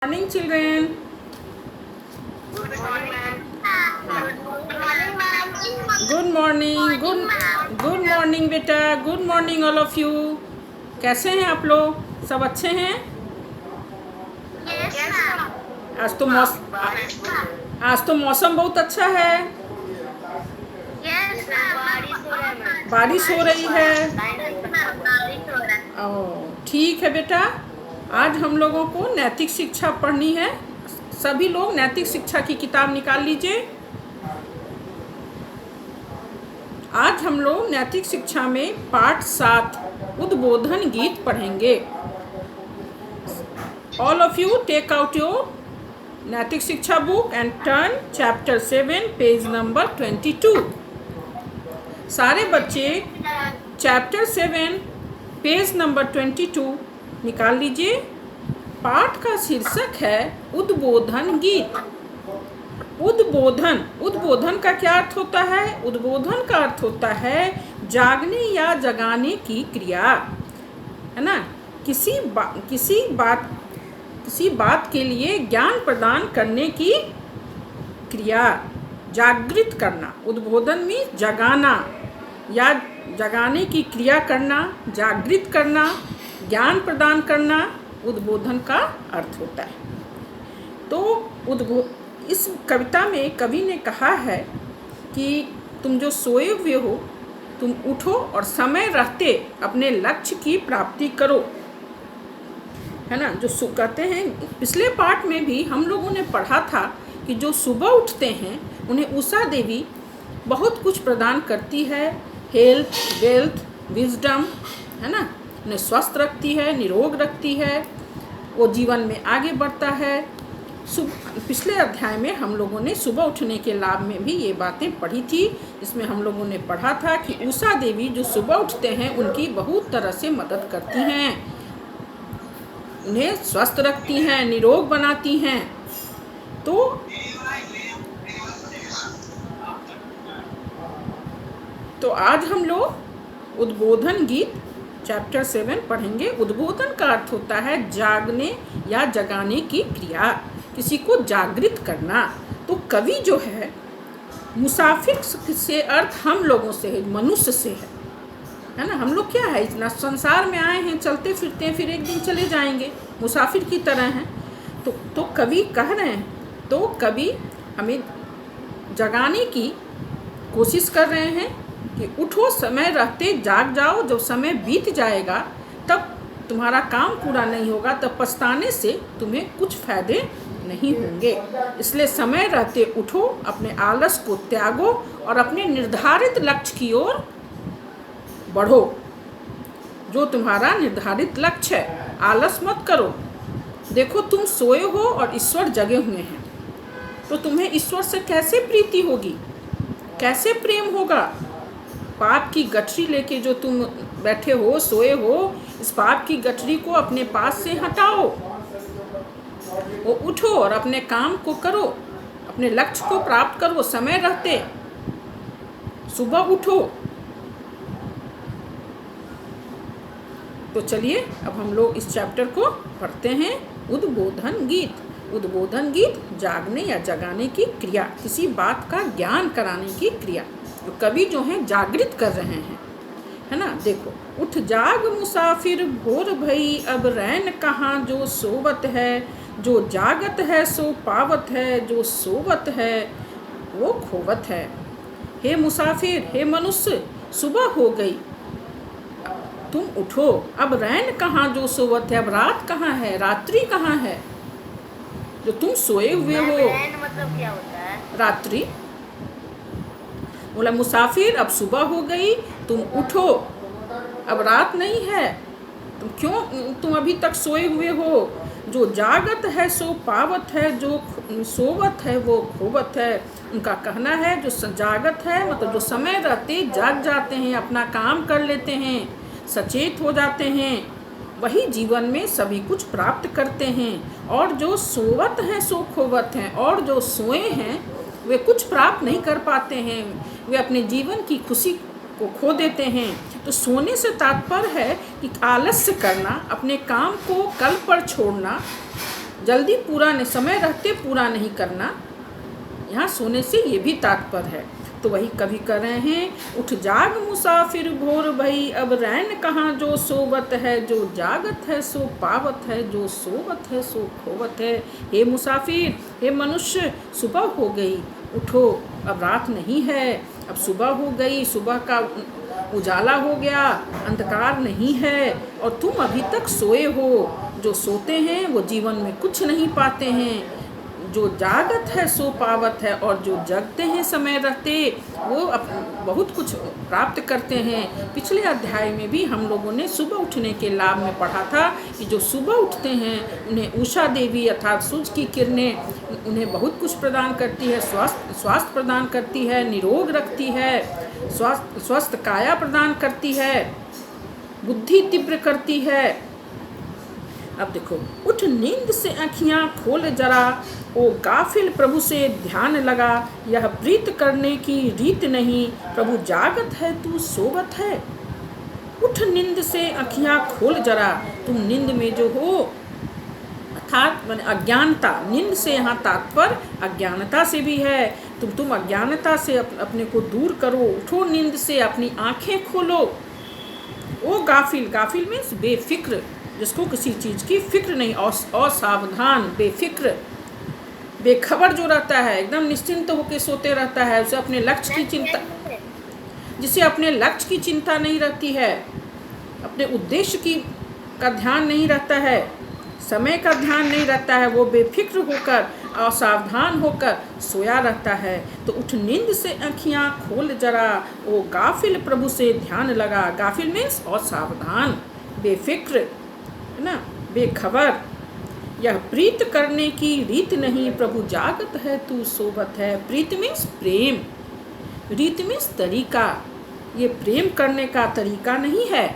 Morning, children. Good morning, ma'am. Good morning, ma'am. Good morning. Good morning, बेटा. Good morning, all of you. कैसे हैं आप लोग? सब अच्छे हैं? Yes, ma'am. आज तो मौस Yes, ma'am. आज तो मौसम बहुत अच्छा है. Yes, ma'am. बारिश हो रहा है, मैम. बारिश हो रही है. बारिश हो रहा है. ओह, ठीक है बेटा. आज हम लोगों को नैतिक शिक्षा पढ़नी है. सभी लोग नैतिक शिक्षा की किताब निकाल लीजिए. आज हम लोग नैतिक शिक्षा में पाठ 7 उद्बोधन गीत पढ़ेंगे. All of you take out your नैतिक शिक्षा book and turn chapter 7 page number 22. सारे बच्चे चैप्टर 7 पेज नंबर 22 निकाल लीजिए. पाठ का शीर्षक है उद्बोधन गीत. उद्बोधन का क्या अर्थ होता है? उद्बोधन का अर्थ होता है जागने या जगाने की क्रिया, है ना. किसी बात के लिए ज्ञान प्रदान करने की क्रिया, जागृत करना. उद्बोधन में जगाना या जगाने की क्रिया करना, जागृत करना, ज्ञान प्रदान करना उद्बोधन का अर्थ होता है. तो इस कविता में कवि ने कहा है कि तुम जो सोए हुए हो, तुम उठो और समय रहते अपने लक्ष्य की प्राप्ति करो, है ना. जो कहते हैं, पिछले पाठ में भी हम लोगों ने पढ़ा था कि जो सुबह उठते हैं उन्हें उषा देवी बहुत कुछ प्रदान करती है. हेल्थ, वेल्थ, विजडम, है ना. उन्हें स्वस्थ रखती है, निरोग रखती है, वो जीवन में आगे बढ़ता है. पिछले अध्याय में हम लोगों ने सुबह उठने के लाभ में भी ये बातें पढ़ी थी. इसमें हम लोगों ने पढ़ा था कि उषा देवी जो सुबह उठते हैं उनकी बहुत तरह से मदद करती हैं, उन्हें स्वस्थ रखती हैं, निरोग बनाती हैं. तो आज हम लोग उद्बोधन गीत चैप्टर 7 पढ़ेंगे. उद्बोधन का अर्थ होता है जागने या जगाने की क्रिया, किसी को जागृत करना. तो कवि जो है, मुसाफिर से अर्थ हम लोगों से है, मनुष्य से है ना. हम लोग क्या है, इतना संसार में आए हैं, चलते फिरते हैं, फिर एक दिन चले जाएंगे, मुसाफिर की तरह हैं. तो कवि कह रहे हैं, तो कवि हमें जगाने की कोशिश कर रहे हैं कि उठो, समय रहते जाग जाओ. जब समय बीत जाएगा तब तुम्हारा काम पूरा नहीं होगा, तब पछताने से तुम्हें कुछ फायदे नहीं होंगे. इसलिए समय रहते उठो, अपने आलस को त्यागो और अपने निर्धारित लक्ष्य की ओर बढ़ो. जो तुम्हारा निर्धारित लक्ष्य है, आलस मत करो. देखो, तुम सोए हो और ईश्वर जगे हुए हैं, तो तुम्हें ईश्वर से कैसे प्रीति होगी, कैसे प्रेम होगा? पाप की गठरी लेके जो तुम बैठे हो, सोए हो, इस पाप की गठरी को अपने पास से हटाओ. वो उठो और अपने काम को करो, अपने लक्ष्य को प्राप्त करो. समय रहते सुबह उठो. तो चलिए अब हम लोग इस चैप्टर को पढ़ते हैं. उद्बोधन गीत. उद्बोधन गीत जागने या जगाने की क्रिया, किसी बात का ज्ञान कराने की क्रिया. तो कवि जो हैं जागृत कर रहे हैं, है ना. देखो, उठ जाग मुसाफिर भोर भई, अब रैन कहाँ जो सोवत है. जो जागत है सो पावत है, जो सोवत है वो खोवत है. हे मुसाफिर, हे मनुष्य, सुबह हो गई, तुम उठो. अब रैन कहाँ जो सोवत है, अब रात कहाँ है, रात्रि कहाँ है. जो तुम सोए हुए हो, मतलब क्या होता है? रात्रि. बोला मुसाफिर, अब सुबह हो गई, तुम उठो, अब रात नहीं है. तुम अभी तक सोए हुए हो. जो जागत है सो पावत है, जो सोवत है वो खोवत है. उनका कहना है जो जागत है मतलब जो समय रहते जाग जाते हैं, अपना काम कर लेते हैं, सचेत हो जाते हैं, वही जीवन में सभी कुछ प्राप्त करते हैं. और जो सोवत हैं सो खोवत हैं, और जो सोए हैं वे कुछ प्राप्त नहीं कर पाते हैं, वे अपने जीवन की खुशी को खो देते हैं. तो सोने से तात्पर्य है कि आलस्य करना, अपने काम को कल पर छोड़ना, जल्दी पूरा नहीं, समय रहते पूरा नहीं करना, यहाँ सोने से ये भी तात्पर्य है। तो वही कवि कर रहे हैं, उठ जाग मुसाफिर भोर भई, अब रैन कहाँ जो सोवत है, जो जागत है सो पावत है, जो सोवत है सो खोवत है। हे मुसाफिर, हे मनुष्य, सुबह हो गई, उठो, अब रात नहीं है, अब सुबह हो गई, सुबह का उजाला हो गया, अंधकार नहीं है, और तुम अभी तक सोए हो। जो सोते हैं वो जीवन में कुछ नहीं पाते हैं, जो जागत है सो पावत है, और जो जगते हैं समय रहते वो बहुत कुछ प्राप्त करते हैं। पिछले अध्याय में भी हम लोगों ने सुबह उठने के लाभ में पढ़ा था कि जो सुबह उठते हैं उन्हें उषा देवी अर्थात सूर्य की किरणें उन्हें बहुत कुछ प्रदान करती है, स्वास्थ्य प्रदान करती है, निरोग रखती है, स्वस्थ काया प्रदान करती है, बुद्धि तीव्र करती है। अब देखो, उठ नींद से आँखियाँ खोल जरा, ओ गाफिल प्रभु से ध्यान लगा, यह प्रीत करने की रीत नहीं, प्रभु जागत है तू सोवत है। उठ नींद से आँखियाँ खोल जरा, तुम नींद में जो हो, अर्थात मैंने अज्ञानता, नींद से यहाँ तात्पर्य अज्ञानता से भी है। तुम अज्ञानता से अपने को दूर करो, उठो नींद से, अपनी आँखें खोलो। ओ गाफिल, गाफिल मीन्स बेफिक्र, जिसको किसी चीज़ की फिक्र नहीं, असावधान, बेफिक्र, बेखबर जो रहता है, एकदम निश्चिंत होकर सोते रहता है, उसे अपने लक्ष्य की चिंता, जिसे अपने लक्ष्य की चिंता नहीं रहती है, अपने उद्देश्य का ध्यान नहीं रहता है, समय का ध्यान नहीं रहता है, वो बेफिक्र होकर असावधान होकर सोया रहता है। तो उठ नींद से आँखियाँ खोल जरा, ओ गाफिल प्रभु से ध्यान लगा। गाफिल मीन्स असावधान, बेफिक्र, है ना, बेखबर। यह प्रीत करने की रीत नहीं, प्रभु जागत है तू सोवत है। प्रीत मीन्स प्रेम, रीत मीन्स तरीका। ये प्रेम करने का तरीका नहीं है,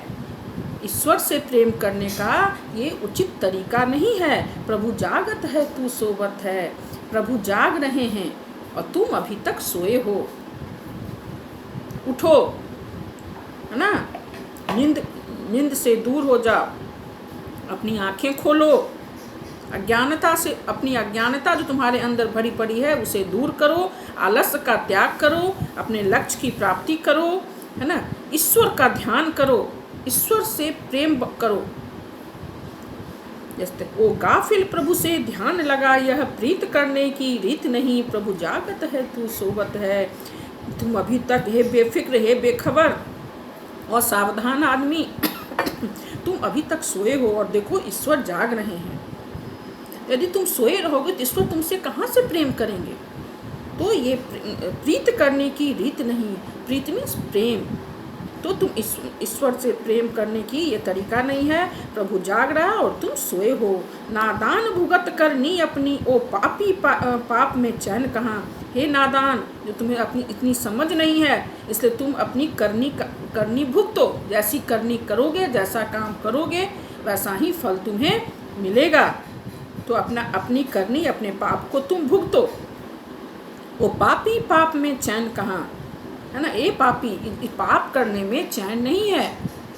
ईश्वर से प्रेम करने का ये उचित तरीका नहीं है। प्रभु जागत है तू सोवत है, प्रभु जाग रहे हैं और तुम अभी तक सोए हो। उठो, है ना, नींद से दूर हो जाओ, अपनी आँखें खोलो, अज्ञानता से, अपनी अज्ञानता जो तुम्हारे अंदर भरी पड़ी है उसे दूर करो, आलस्य का त्याग करो, अपने लक्ष्य की प्राप्ति करो, है ना, ईश्वर का ध्यान करो, ईश्वर से प्रेम करो। जैसे ओ गाफिल प्रभु से ध्यान लगा, यह प्रीत करने की रीत नहीं, प्रभु जागत है तू सोवत है। तुम अभी तक, हे बेफिक्र, हे बेखबर और सावधान आदमी, तुम अभी तक सोए हो और देखो ईश्वर जाग रहे हैं। यदि तुम सोए रहोगे तो ईश्वर तुमसे कहाँ से प्रेम करेंगे? तो ये प्रीत करने की रीत नहीं, प्रीत मीन्स प्रेम। तो तुम ईश्वर से प्रेम करने की ये तरीका नहीं है। प्रभु जाग रहा है और तुम सोए हो। नादान भुगत करनी अपनी, ओ पापी पाप में चैन कहाँ। हे नादान, जो तुम्हें अपनी इतनी समझ नहीं है, इसलिए तुम अपनी करनी भुगतो। जैसी करनी करोगे, जैसा काम करोगे, वैसा ही फल तुम्हें मिलेगा। तो अपनी करनी, अपने पाप को तुम भुगतो। वो पापी पाप में चैन कहाँ, है ना। ये पापी, पाप करने में चैन नहीं है।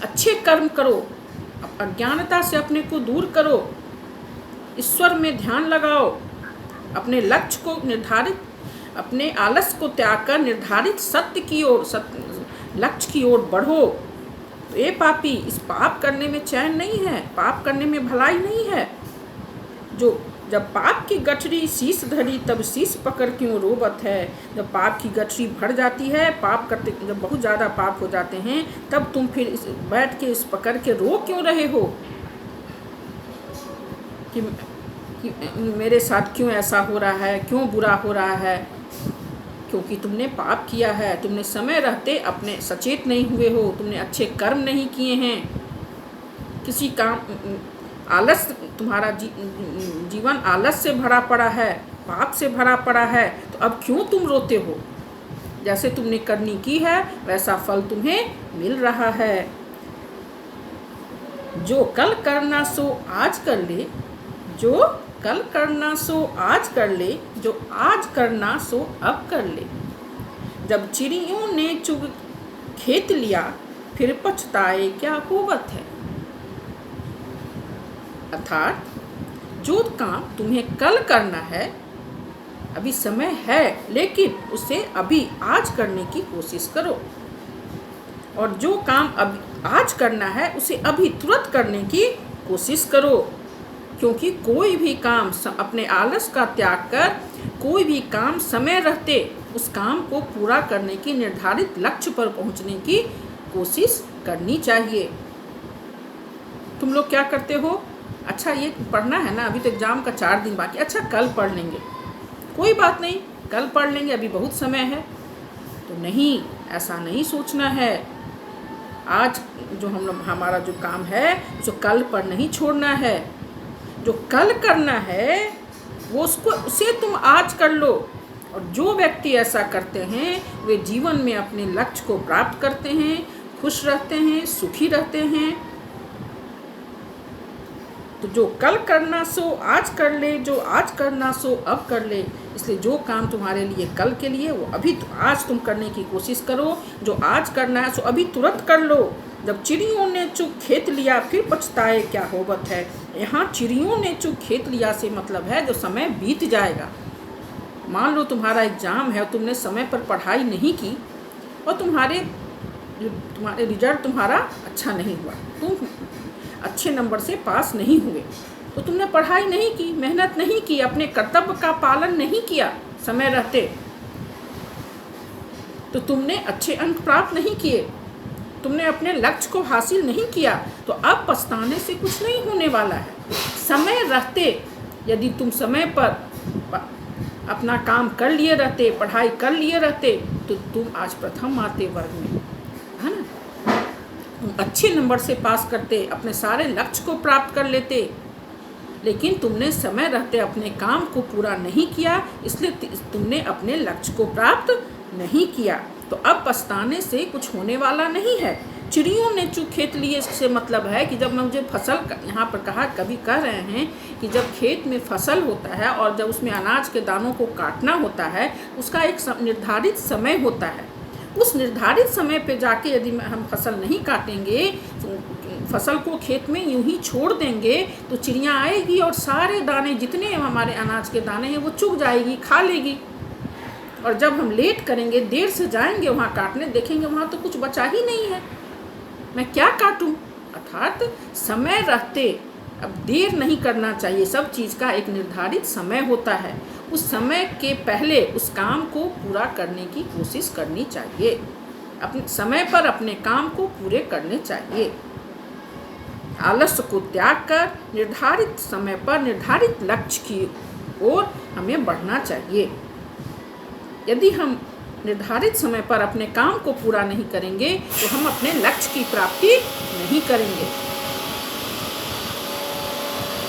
अच्छे कर्म करो, अज्ञानता से अपने को दूर करो, ईश्वर में ध्यान लगाओ, अपने लक्ष्य को निर्धारित, अपने आलस्य को त्याग कर निर्धारित सत्य की ओर, लक्ष्य की ओर बढ़ो। तो ये पापी, इस पाप करने में चैन नहीं है, पाप करने में भलाई नहीं है। जो जब पाप की गठरी शीश धरी, तब शीश पकड़ क्यों रोबत है। जब पाप की गठरी भर जाती है, पाप करते, जब बहुत ज़्यादा पाप हो जाते हैं, तब तुम फिर बैठ के इस पकड़ के रो क्यों रहे हो कि मेरे साथ क्यों ऐसा हो रहा है, क्यों बुरा हो रहा है। क्योंकि तुमने पाप किया है, तुमने समय रहते अपने सचेत नहीं हुए हो, तुमने अच्छे कर्म नहीं किए हैं, किसी काम, आलस्य, तुम्हारा जीवन आलस्य से भरा पड़ा है, पाप से भरा पड़ा है। तो अब क्यों तुम रोते हो? जैसे तुमने करनी की है वैसा फल तुम्हें मिल रहा है। जो कल करना सो आज कर ले, जो कल करना सो आज कर ले, जो आज करना सो अब कर ले। जब चिड़ियों ने चुग खेत लिया, फिर पछताए क्या होवत है। अर्थात जो काम तुम्हें कल करना है, अभी समय है, लेकिन उसे अभी आज करने की कोशिश करो। और जो काम अभी आज करना है उसे अभी तुरंत करने की कोशिश करो, क्योंकि कोई भी काम अपने आलस का त्याग कर कोई भी काम समय रहते उस काम को पूरा करने की निर्धारित लक्ष्य पर पहुंचने की कोशिश करनी चाहिए। तुम लोग क्या करते हो? अच्छा ये पढ़ना है ना, अभी तो एग्ज़ाम का 4 दिन बाकी, अच्छा कल पढ़ लेंगे, कोई बात नहीं, कल पढ़ लेंगे, अभी बहुत समय है। तो नहीं, ऐसा नहीं सोचना है। आज जो हमारा जो काम है उसे कल पर नहीं छोड़ना है। जो कल करना है वो उसे तुम आज कर लो। और जो व्यक्ति ऐसा करते हैं वे जीवन में अपने लक्ष्य को प्राप्त करते हैं, खुश रहते हैं, सुखी रहते हैं। तो जो कल करना सो आज कर ले, जो आज करना सो अब कर ले। इसलिए जो काम तुम्हारे लिए कल के लिए वो अभी आज तुम करने की कोशिश करो। जो आज करना है सो अभी तुरंत कर लो। जब चिड़ियों ने चुग खेत लिया फिर पछताए क्या होबत है। यहाँ चिड़ियों ने चुग खेत लिया से मतलब है जो समय बीत जाएगा। मान लो तुम्हारा एग्ज़ाम है और तुमने समय पर पढ़ाई नहीं की और तुम्हारे रिजल्ट तुम्हारा अच्छा नहीं हुआ, तुम अच्छे नंबर से पास नहीं हुए, तो तुमने पढ़ाई नहीं की, मेहनत नहीं की, अपने कर्तव्य का पालन नहीं किया समय रहते, तो तुमने अच्छे अंक प्राप्त नहीं किए, तुमने अपने लक्ष्य को हासिल नहीं किया। तो अब पछताने से कुछ नहीं होने वाला है। समय रहते यदि तुम समय पर अपना काम कर लिए रहते, पढ़ाई कर लिए रहते, तो तुम आज प्रथम आते वर्ग में, है ना, तुम अच्छे नंबर से पास करते, अपने सारे लक्ष्य को प्राप्त कर लेते। लेकिन तुमने समय रहते अपने काम को पूरा नहीं किया, इसलिए तुमने अपने लक्ष्य को प्राप्त नहीं किया। तो अब पछताने से कुछ होने वाला नहीं है। चिड़ियों ने चुग खेत लिए से मतलब है कि जब मुझे फसल यहाँ पर कहा, कभी कह रहे हैं कि जब खेत में फसल होता है और जब उसमें अनाज के दानों को काटना होता है, उसका एक निर्धारित समय होता है। उस निर्धारित समय पे जाके यदि हम फसल नहीं काटेंगे, फसल को खेत में यूं ही छोड़ देंगे, तो चिड़ियाँ आएगी और सारे दाने जितने हमारे अनाज के दाने हैं वो चुग जाएगी, खा लेगी। और जब हम लेट करेंगे, देर से जाएंगे वहाँ काटने, देखेंगे वहाँ तो कुछ बचा ही नहीं है, मैं क्या काटूं। अर्थात समय रहते अब देर नहीं करना चाहिए। सब चीज़ का एक निर्धारित समय होता है, उस समय के पहले उस काम को पूरा करने की कोशिश करनी चाहिए। अपने समय पर अपने काम को पूरे करने चाहिए। आलस्य को त्याग कर निर्धारित समय पर निर्धारित लक्ष्य की ओर हमें बढ़ना चाहिए। यदि हम निर्धारित समय पर अपने काम को पूरा नहीं करेंगे तो हम अपने लक्ष्य की प्राप्ति नहीं करेंगे।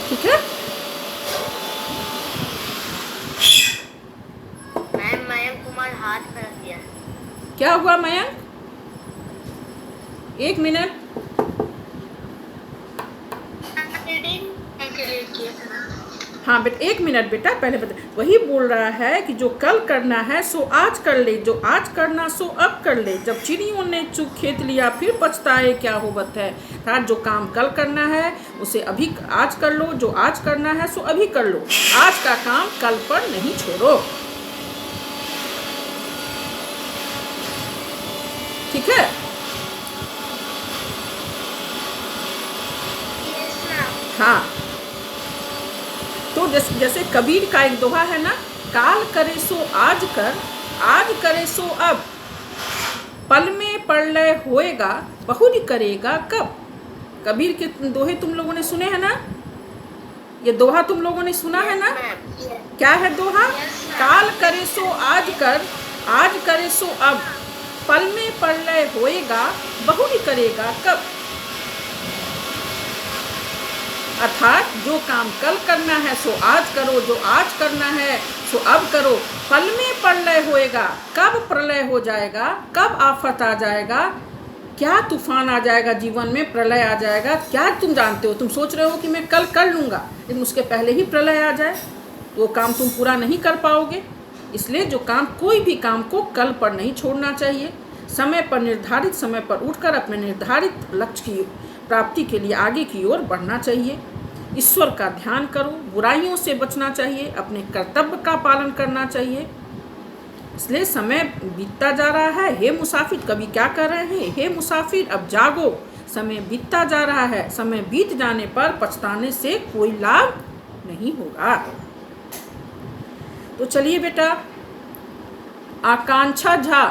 ठीक है? मैम, मयंक कुमार हाथ कर दिया। क्या हुआ मयंक? 1 मिनट। हाँ बेटा, 1 मिनट बेटा, पहले बता। वही बोल रहा है कि जो कल करना है सो आज कर ले, जो आज करना सो अब कर ले। जब चिड़ियों ने चुग खेत लिया फिर पछताए क्या होबत है। अर्थात जो काम कल करना है उसे अभी आज कर लो, जो आज करना है सो अभी कर लो। आज का काम कल पर नहीं छोड़ो। ठीक है? हाँ, तो जैसे कबीर का एक दोहा है ना, काल करे सो आज कर, आज करे सो अब, पल में प्रलय होएगा, बहुरी करेगा कब। कबीर के दोहे तुम लोगों ने सुने हैं ना? ये दोहा तुम लोगों ने सुना है ना? क्या है दोहा? काल करे सो आज कर, आज करे सो अब, पल में प्रलय होएगा, बहुरी करेगा कब। अर्थात जो काम कल करना है सो आज करो, जो आज करना है सो अब करो। पल में प्रलय होएगा, कब प्रलय हो जाएगा, कब आफत आ जाएगा, क्या तूफान आ जाएगा जीवन में, प्रलय आ जाएगा, क्या तुम जानते हो? तुम सोच रहे हो कि मैं कल कर लूँगा, लेकिन उसके पहले ही प्रलय आ जाए तो वो काम तुम पूरा नहीं कर पाओगे। इसलिए जो काम, कोई भी काम को कल पर नहीं छोड़ना चाहिए। समय पर, निर्धारित समय पर उठकर अपने निर्धारित लक्ष्य की प्राप्ति के लिए आगे की ओर बढ़ना चाहिए। ईश्वर का ध्यान करो, बुराइयों से बचना चाहिए, अपने कर्तव्य का पालन करना चाहिए। इसलिए समय बीतता जा रहा है, हे मुसाफिर, कवि क्या कर रहे हैं, हे मुसाफिर अब जागो, समय बीतता जा रहा है, समय बीत जाने पर पछताने से कोई लाभ नहीं होगा। तो चलिए बेटा, आकांक्षा झा,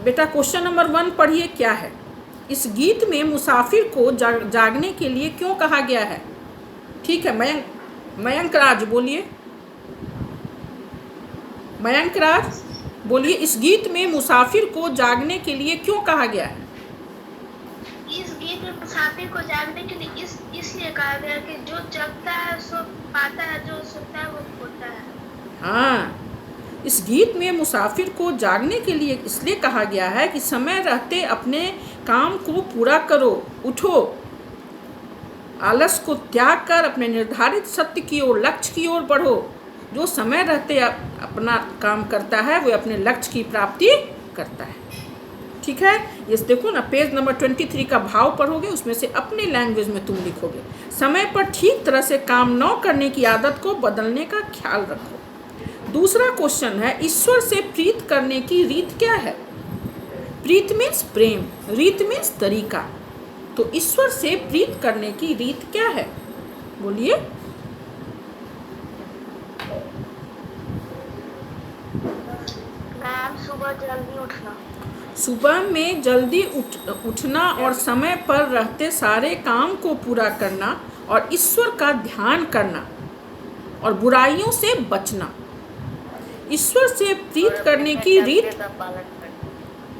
बेटा क्वेश्चन नंबर 1 पढ़िए, क्या है? इस गीत में मुसाफिर को जागने के लिए क्यों कहा गया है? ठीक है, मयंक राज बोलिए, मयंक राज बोलिए, इस गीत में मुसाफिर को जागने के लिए क्यों कहा गया है? इस गीत में मुसाफिर को जागने के लिए इसलिए कहा गया कि जो जगता है सो पाता है, जो सोता है वो खोता है। हाँ, इस गीत में मुसाफिर को जागने के लिए इसलिए कहा गया है कि समय रहते अपने काम को पूरा करो, उठो, आलस को त्याग कर अपने निर्धारित सत्य की ओर, लक्ष्य की ओर बढ़ो। जो समय रहते अपना काम करता है वो अपने लक्ष्य की प्राप्ति करता है। ठीक है, ये देखो ना, पेज नंबर 23 का भाव पढ़ोगे, उसमें से अपने लैंग्वेज में तुम लिखोगे। समय पर ठीक तरह से काम न करने की आदत को बदलने का ख्याल रखो। दूसरा क्वेश्चन है, ईश्वर से प्रीत करने की रीत क्या है? प्रीत मीन्स प्रेम, रीत मीन्स तरीका। तो ईश्वर से प्रीत करने की रीत क्या है? बोलिए। मैम, सुबह जल्दी उठना। सुबह में जल्दी उठना और समय पर रहते सारे काम को पूरा करना और ईश्वर का ध्यान करना और बुराइयों से बचना। ईश्वर से प्रीत करने की रीत,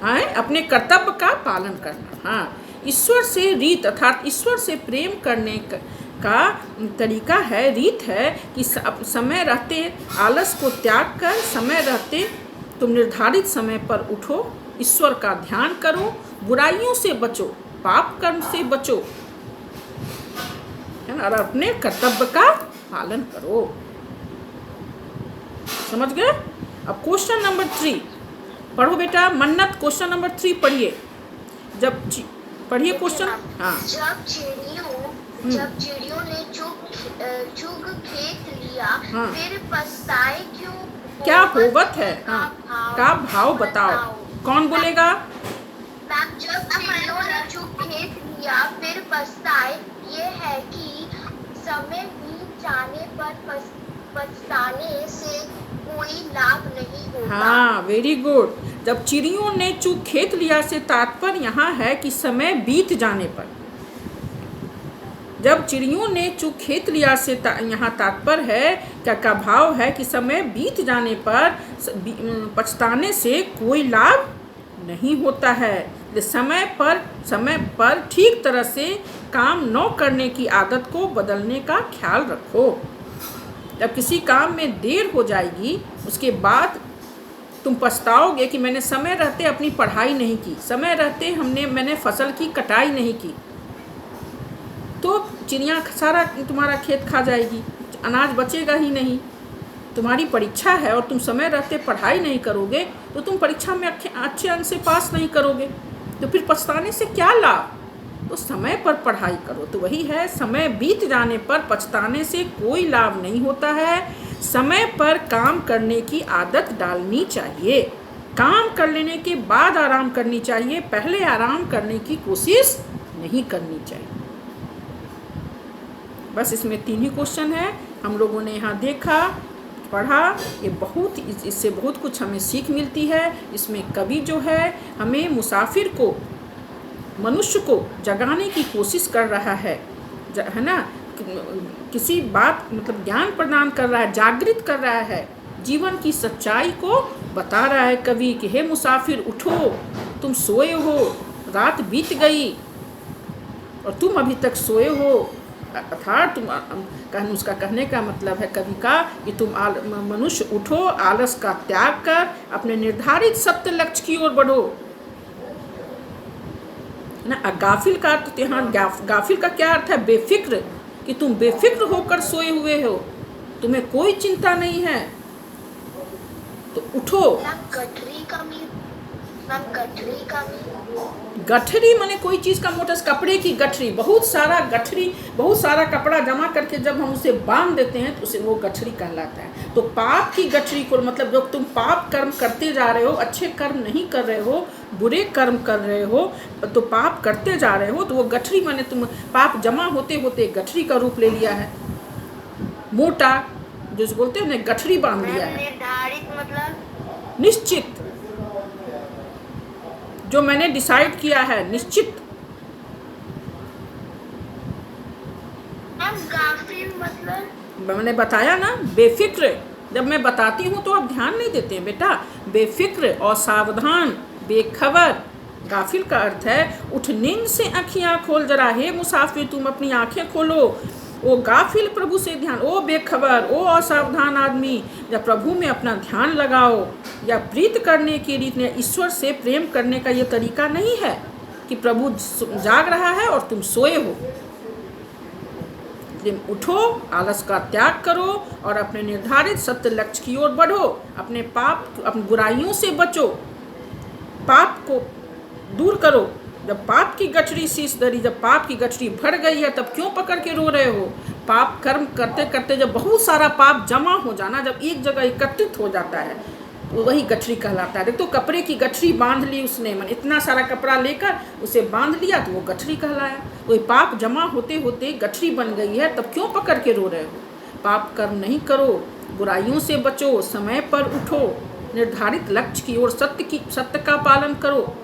हाँ, अपने कर्तव्य का पालन करना। हाँ, ईश्वर से रीत अर्थात ईश्वर से प्रेम करने का तरीका है, रीत है कि समय रहते आलस को त्याग कर, समय रहते तुम निर्धारित समय पर उठो, ईश्वर का ध्यान करो, बुराइयों से बचो, पाप कर्म से बचो, है ना, और अपने कर्तव्य का पालन करो। समझ गए? अब क्वेश्चन नंबर 3 पढ़ो बेटा। मन्नत, क्वेश्चन नंबर 3 पढ़िए। पढ़िए क्वेश्चन। हाँ, जब चिड़ियों ने चुग खेत लिया, हाँ, फिर पछताए क्यों? क्या होवत है? हाँ, का भाव बताओ। कौन बोलेगा? जब चिड़ियों ने चुग खेत लिया फिर पछताए, ये है कि समय बीत जाने पर पछताने से कोई लाभ नहीं होता। हाँ, वेरी गुड। जब चिड़ियों ने चुग खेत लिया से तात्पर्य यहाँ है कि समय बीत जाने पर। जब चिड़ियों ने चुग खेत लिया से यहाँ तात्पर्य है, क्या भाव है कि समय बीत जाने पर पछताने से कोई लाभ नहीं होता है। समय पर ठीक तरह से काम न करने की आदत को बदलने का ख्याल रखो। जब किसी काम में देर हो जाएगी, उसके बाद तुम पछताओगे कि मैंने समय रहते अपनी पढ़ाई नहीं की, समय रहते मैंने फसल की कटाई नहीं की, तो चिड़िया सारा तुम्हारा खेत खा जाएगी, अनाज बचेगा ही नहीं। तुम्हारी परीक्षा है और तुम समय रहते पढ़ाई नहीं करोगे तो तुम परीक्षा में अच्छे अंक से पास नहीं करोगे, तो फिर पछताने से क्या लाभ? तो समय पर पढ़ाई करो। तो वही है, समय बीत जाने पर पछताने से कोई लाभ नहीं होता है। समय पर काम करने की आदत डालनी चाहिए। काम कर लेने के बाद आराम करनी चाहिए, पहले आराम करने की कोशिश नहीं करनी चाहिए। बस इसमें 3 ही क्वेश्चन है, हम लोगों ने यहाँ देखा, पढ़ा। ये इससे बहुत कुछ हमें सीख मिलती है। इसमें कवि जो है हमें मुसाफिर को, मनुष्य को जगाने की कोशिश कर रहा है ना, किसी बात मतलब ज्ञान प्रदान कर रहा है, जागृत कर रहा है, जीवन की सच्चाई को बता रहा है कवि कि हे मुसाफिर उठो, तुम सोए हो, रात बीत गई और तुम अभी तक सोए हो। अर्थात उसका कहने का मतलब है कवि का कि तुम मनुष्य उठो, आलस का त्याग कर अपने निर्धारित सत्य लक्ष्य की ओर बढ़ो ना। गाफिल का अर्थ यहाँ, गाफिल का क्या अर्थ है? बेफिक्र, कि तुम बेफिक्र होकर सोए हुए हो, तुम्हें कोई चिंता नहीं है, तो उठो। गठरी माने कोई चीज़ का मोटा, कपड़े की गठरी, बहुत सारा गठरी, बहुत सारा कपड़ा जमा करके जब हम उसे बांध देते हैं तो उसे वो गठरी कहलाता है। तो पाप की गठरी को मतलब जब तुम पाप कर्म करते जा रहे हो, अच्छे कर्म नहीं कर रहे हो, बुरे कर्म कर रहे हो, तो पाप करते जा रहे हो, तो वो गठरी माने तुम पाप जमा होते होते गठरी का रूप ले लिया है, मोटा जिस बोलते हैं गठरी बांध लिया है। निर्धारित मतलब निश्चित, जो मैंने डिसाइड किया है, निश्चित। गाफिल मतलब मैंने बताया ना, बेफिक्र। जब मैं बताती हूँ तो आप ध्यान नहीं देते हैं बेटा। बेफिक्र, असावधान, बेखबर। गाफिल का अर्थ है उठ नींद से आँखियाँ खोल जरा, हे मुसाफिर तुम अपनी आँखें खोलो। ओ गाफिल प्रभु से ध्यान, ओ बेखबर, ओ असावधान आदमी, जब प्रभु में अपना ध्यान लगाओ। या प्रीत करने की रीत ने ईश्वर से प्रेम करने का ये तरीका नहीं है कि प्रभु जाग रहा है और तुम सोए हो। उठो, आलस का त्याग करो और अपने निर्धारित सत्य लक्ष्य की ओर बढ़ो। अपने पाप, अपनी बुराइयों से बचो, पाप को दूर करो। जब पाप की गठरी शीश धरी, जब पाप की गठरी भर गई है, तब क्यों पकड़ के रो रहे हो? पाप कर्म करते करते जब बहुत सारा पाप जमा हो जाना, जब एक जगह एकत्रित हो जाता है, तो वही गठरी कहलाता है। तो कपड़े की गठरी बांध ली उसने, मन इतना सारा कपड़ा लेकर उसे बांध लिया तो वो गठरी कहलाया। वही पाप जमा होते होते गठरी बन गई है, तब क्यों पकड़ के रो रहे हो? पाप कर्म नहीं करो, बुराइयों से बचो, समय पर उठो, निर्धारित लक्ष्य की ओर सत्य का पालन करो।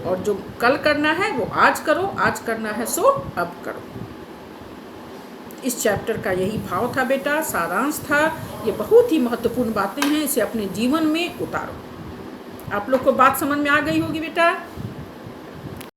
और जो कल करना है वो आज करो, आज करना है सो अब करो। इस चैप्टर का यही भाव था बेटा, सारांश था। ये बहुत ही महत्वपूर्ण बातें हैं, इसे अपने जीवन में उतारो। आप लोग को बात समझ में आ गई होगी बेटा।